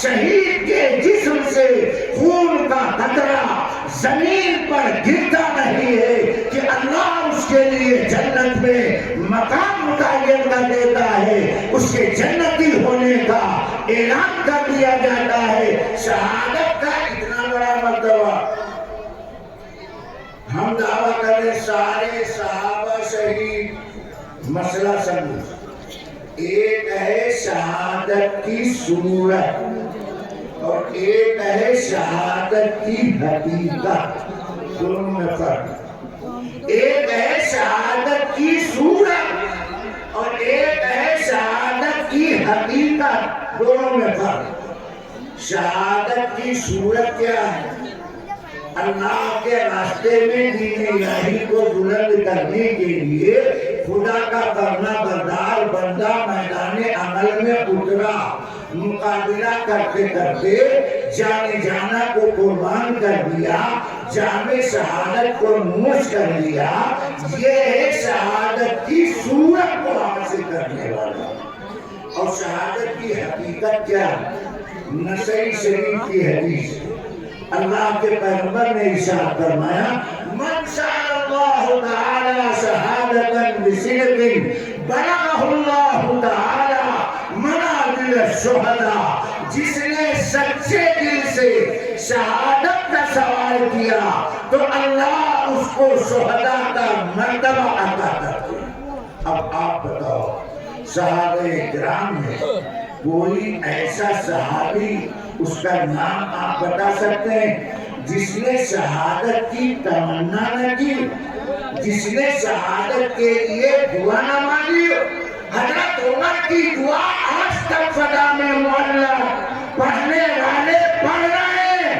شہید کے جسم سے خون کا قطرہ زمین پر گرتا نہیں ہے کہ اللہ اس کے لیے جنت میں مقام متعین کر دیتا ہے، اس کے جنتی ہونے کا اعلان کر دیا جاتا ہے۔ شہادت کا اتنا بڑا مرتبہ، ہم دعویٰ کریں سارے صحابہ شہید، مسئلہ سمجھو، ایک ہے شہادت کی صورت اور ایک ہے شہادت کی حقیقت، دونوں میں فرق۔ ایک ہے شہادت کی صورت اور ایک ہے شہادت کی حقیقت، دونوں میں فرق۔ شہادت کی صورت کیا ہے؟ اللہ کے راستے میں دین الہی کو بلند کرنے کے لیے خدا کا فرما بردار بندہ میدان عمل میں اترا، مقابلہ کرتے کرتے جانے جانا کو قربان کر دیا، جامع شہادت کو نوش کر لیا۔ یہ ہے شہادت کی صورت کو حاصل کرنے والا۔ اور شہادت کی حقیقت کیا ہے؟ نسائی شریف کی حدیث، اللہ کے پیغمبر نے ارشاد فرمایا، من شاء اللہ تعالی شہادتا بصدق بلغہ اللہ تعالی منازل الشہداء۔ جس نے سچے دل سے شہادت کا سوال کیا تو اللہ اس کو شہداء کا مرتبہ عطا کرتے۔ اب آپ بتاؤ، صحابہ کرام میں کوئی ایسا صحابی، اس کا نام آپ بتا سکتے ہیں جس نے شہادت کی تمنا نہ کی، جس نے شہادت کے لیے دعا نہ مانگی؟ حضرت عمر کی دعا آج تک فضا میں معلق، پڑھنے والے پڑھ رہے ہیں،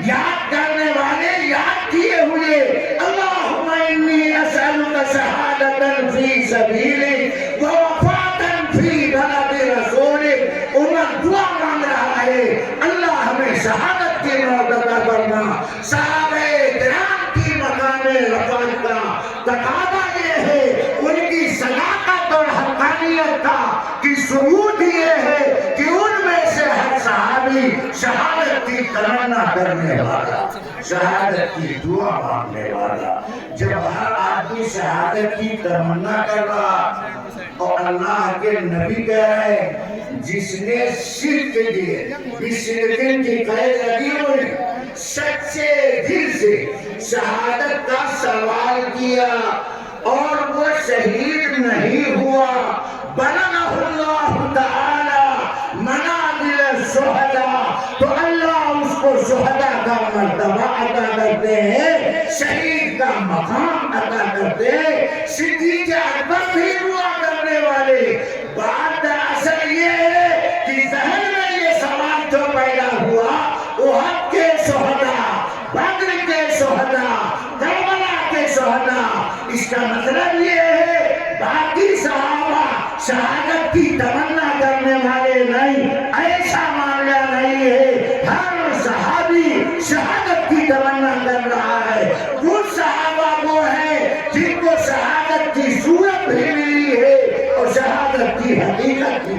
یاد کرنے والے یاد کیے ہوئے، اللہم انی اسألک شہادتا فی سبیلک ووفاتا فی بلد رسولک۔ عمر دعا مانگ رہا ہے، اللہ ہمیں شہادت کی موت عطا فرما۔ صحابہ کرام کی مقام رفعت کا تقاضا یہ ہے، ان کی صداقت اور حقانیت کا کہ ثبوت یہ ہے کہ ان میں سے ہر صحابی شہادت کی تمنا کرنے والا، شہادت کی دعا مانگنے والا۔ جب ہر آدمی شہادت کی تمنا کر رہا اور اللہ کے نبی کہہ رہے ہیں، جس نے شرک دیے بصدقین کی قید لگی ہوئی، سچے دل سے شہادت کا سوال کیا اور وہ شہید نہیں ہوا، بلغہ اللہ تعالی منازل الشہداء، تو اللہ اس کو شہداء کا مرتبہ عطا کرتے ہیں، شہید کا مقام عطا کرتے ہیں۔ صدیق اکبر بھی دعا کرنے والے۔ بات دراصل یہ ہے کہ ذہن میں یہ سوال جو پیدا ہوا، احد کے شہداء، بدر کے شہداء، کربلا کے شہداء، اس کا مطلب یہ ہے باقی صحابہ شہادت کی تمنا کرنے والے نہیں، ایسا معاملہ نہیں ہے، ہر صحابی شہادت کی تمنا کر رہا ہے۔ وہ صحابہ وہ ہیں جن کو شہادت کی صورت بھی ملی ہے اور شہادت کی حقیقت بھی،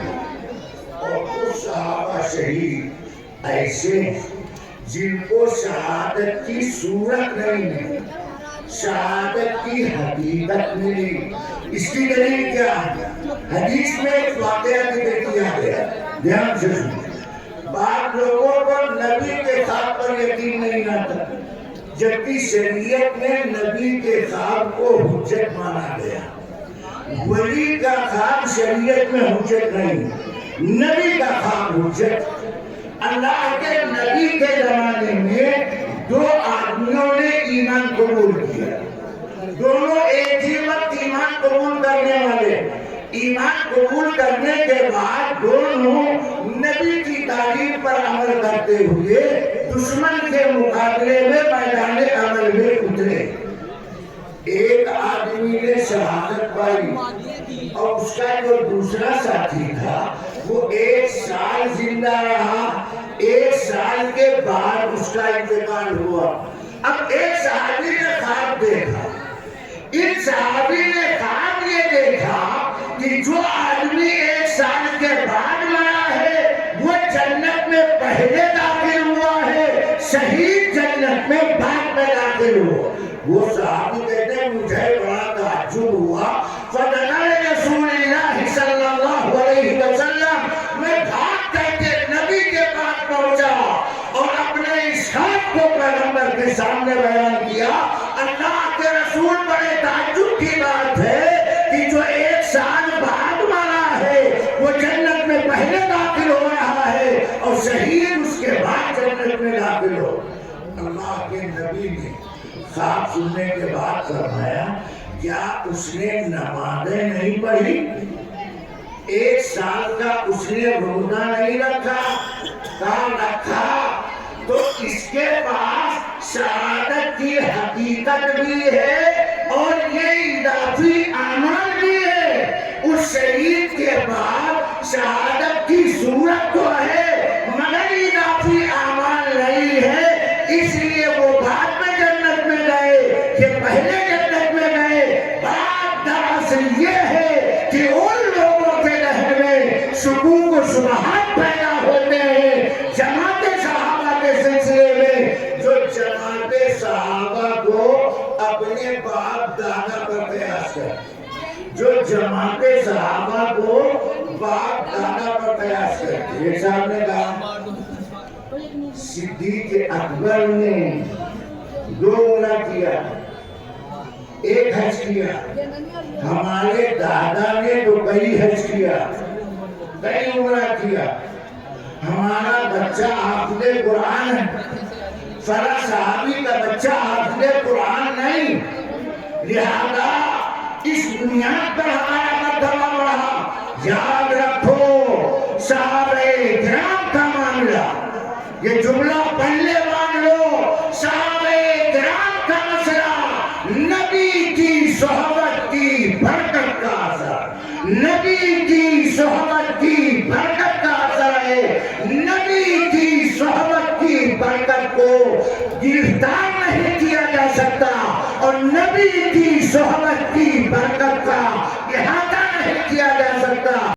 اور وہ صحابہ شہید ایسے جن کو شہادت کی صورت نہیں ملی، شہادت کی حقیقت ملی۔ اس کی دلیل کیا ہے؟ حدیث میں ایک واقعہ ذکر کیا گیا، دھیان سے سنیں۔ بعض لوگوں کو نبی کے خواب پر یقین نہیں آتا، جبکہ شریعت میں نبی کے خواب کو حجت مانا گیا۔ ولی کا خواب شریعت میں حجت نہیں، نبی کا خواب حجت۔ اللہ کے نبی کے زمانے میں دو آدمیوں نے ایمان قبول کیا، دونوں ایک ہی وقت ایمان قبول کرنے والے۔ ایمان قبول کرنے کے بعد دونوں نبی کی تعلیم پر عمل کرتے ہوئے دشمن کے مقابلے میں میدان عمل میں اترے۔ ایک آدمی نے شہادت پائی اور اس کا جو دوسرا ساتھی تھا وہ 1 سال زندہ رہا، 1 سال کے بعد اس کا انتقال ہوا۔ اب ایک صحابی نے خواب دیکھا، ان صحابی نے خواب یہ دیکھا کہ جو آدمی 1 سال کے بعد مرا ہے وہ جنت میں پہلے داخل ہوا ہے، شہید جنت میں بعد میں داخل ہوا۔ وہ صحابی کہتے ہیں مجھے بڑا تعجب ہوا، فَدَنَا رسول اللہ صلی اللہ علیہ وسلم، میں بھاگ کر کے نبی کے پاس پہنچا اور اپنے اس حق کو پیغمبر کے سامنے بیان کیا۔ اللہ کے رسول، بڑے تعجب کی بات ہے کہ جو 1 سال بعد مارا ہے وہ جنت میں پہلے داخل ہو رہا ہے اور شہید اس کے بعد جنت میں داخل ہو۔ اللہ کے نبی نے خواب سننے کے بعد فرمایا کیا اس نے نمازیں نہیں پڑھی؟ 1 سال کا اس نے روزہ نہیں رکھا؟ کہاں رکھا؟ تو اس کے پاس شہادت کی حقیقت بھی ہے اور یہ اضافی اعمال بھی ہے۔ اس شہید کے بعد شہادت کی صورت تو ہے مگر اضافی اعمال نہیں ہے، اس لیے وہ بعد میں جنت میں گئے، یہ پہلے جنت میں گئے۔ بات دراصل یہ ہے کہ ان لوگوں کے ذہن میں شکوک و شبہات پیدا ہوتے ہیں جماعت صحابہ کے سلسلے میں، جو جماعت صحابہ کو اپنے باپ دادا پر قیاس کرتے، جو جماعت صحابہ کو باپ دادا پر قیاس کرتے۔ یہ صاحب نے کہا صدیق اکبر نے 2 عمرہ کیا، 1 حج کیا، ہمارے دادا نے تو کئی حج کیا، کئی عمرہ کیا، ہمارا بچہ حافظ قرآن ہے، فلاں صحابی کا بچہ حافظ قرآن نہیں، لہذا اس بنیاد پر ہمارا مرتبہ بڑھا۔ یاد رکھو صحابہ کرام کا معاملہ، یہ جملہ پہلے مان لو، صحابہ کرام کا مسئلہ نبی کی صحبت کی برکت کا اثر، نبی کی صحبت کی برکت کا اثر ہے۔ نبی کی صحبت کی برکت کو گرفتار نہیں کیا جا سکتا اور نبی کی صحبت کی برکت کا